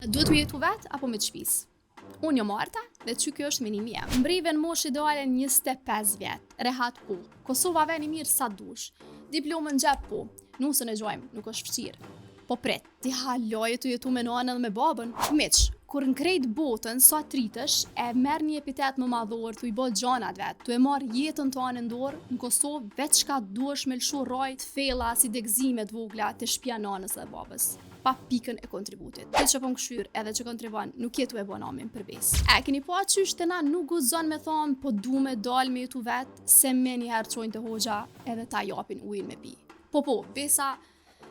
Duhet me jetu vetë apo me të shpis? Unë jo Marta dhe që kjo është menimi jem. Mbrive në mosh ideale 25 vjet, rehat po, Kosova veni mirë sa dush, diplomën gjep po, nusën e gjojmë, nuk është fështirë. Po pret, ti haloje të jetu me nonën dhe me babën. Miq, kur në krejt botën, sa tritësh, e merr një epitet më madhor, tu i bë gjanat vet, tu e marr jetën tonë në dorë, në Kosovë, veç ka duhesh me lshu rrojt, fella, si degzime të vogla të shtëpia nanës dhe babës. Pa pikën e kontributit. Ti që po këshyr edhe që kontribon, nuk jetu e bon amin për bes. Keni po atë qysh të na nuk guzon me thonë, po du me dal me jetu vet, se me njëherë qojnë të hoxha edhe ta japin ujin me pi. Po, besa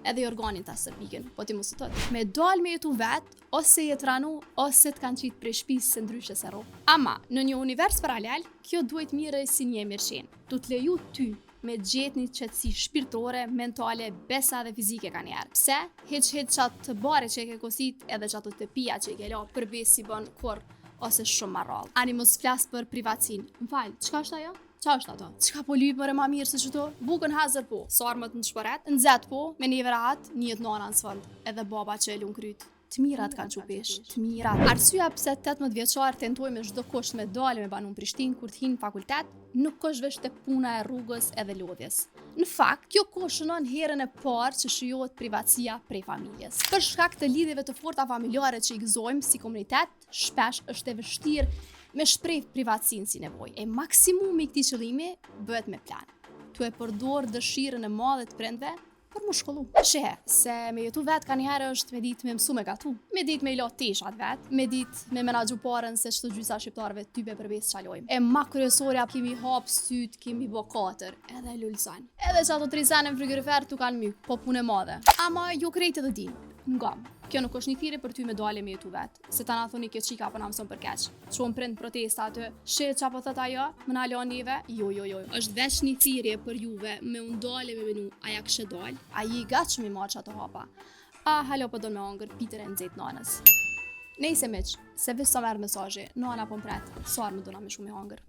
edhe i organin ta sërbikin, po ti mos të tëtë. Me dal me jetu vet, ose jetë ranu, ose të kanë qitë prej shpisë se ndryshe se ro. Ama, në një univers paralel, kjo duhet mire si një mirëshen. Du të leju ty me gjetë një qetësi shpirtore, mentale, besa dhe fizike ka njerë. Pse? Heq qatë të bare që e ke kosit edhe qatë të pia që e ke la përbes si bën kur ose shumë marrall. Ani mos flas për privatsin. M'fal, çka është ajo? Qa është ato? Qka po lypë mëre ma mirë se qëto? Bukën hazër po, sarmët në shpëret, në zet po, me neve rahat, njët nana në sfënd, edhe baba që e lunë kryt. Të mirat kanë qupesh, të mirat. Arsyeja pse 18 vjeçar tentojnë me çdo kusht me dalë me banun Prishtinë kur të hinë fakultet, nuk është veç te puna e rrugës edhe lodhjes. Në fakt, kjo kohë shënon herën e parë që shijohet privatësia prej familjes. Për shkak të lidhjeve të forta familjare që i gëzojmë si komunitet, shpesh është e vështirë me shpreh privatësinë si nevojë. E maksimumi i këtij qëllimi bëhet me plan. Tu e përdor dëshirën e madhe të prindve për mu shkollu. Shehe, se me jetu vet ka njëherë është me dit me mësu me gatu, me dit me i lot teshat vet, me dit me menagju parën se çdo gjysa shqiptarëve type përbes qalojmë. E ma kryesorja kemi hap syt, kemi bo 4, edhe lulzan. Edhe që ato 3 sene në frigorifer tu kanë myk, po punë madhe. Ama jo krejt edhe din, ngam. Kjo nuk është një thirrje për ty me dale me jetu vet, se ta na thoni kjo qika po na mëson për keq. Çon prind protesta aty, sheh çfarë po thot ajo, më na lani neve. Jo. Është veç një thirrje për juve me u ndale me menu, a ja kishë dal? Ai i gatshëm i marr çato hapa. Halo po do me hongër pitër e nxehtë nanës. Nejse miq, se veç sa merr mesazhi, nana po mpret, sa më do na më shumë i hongër.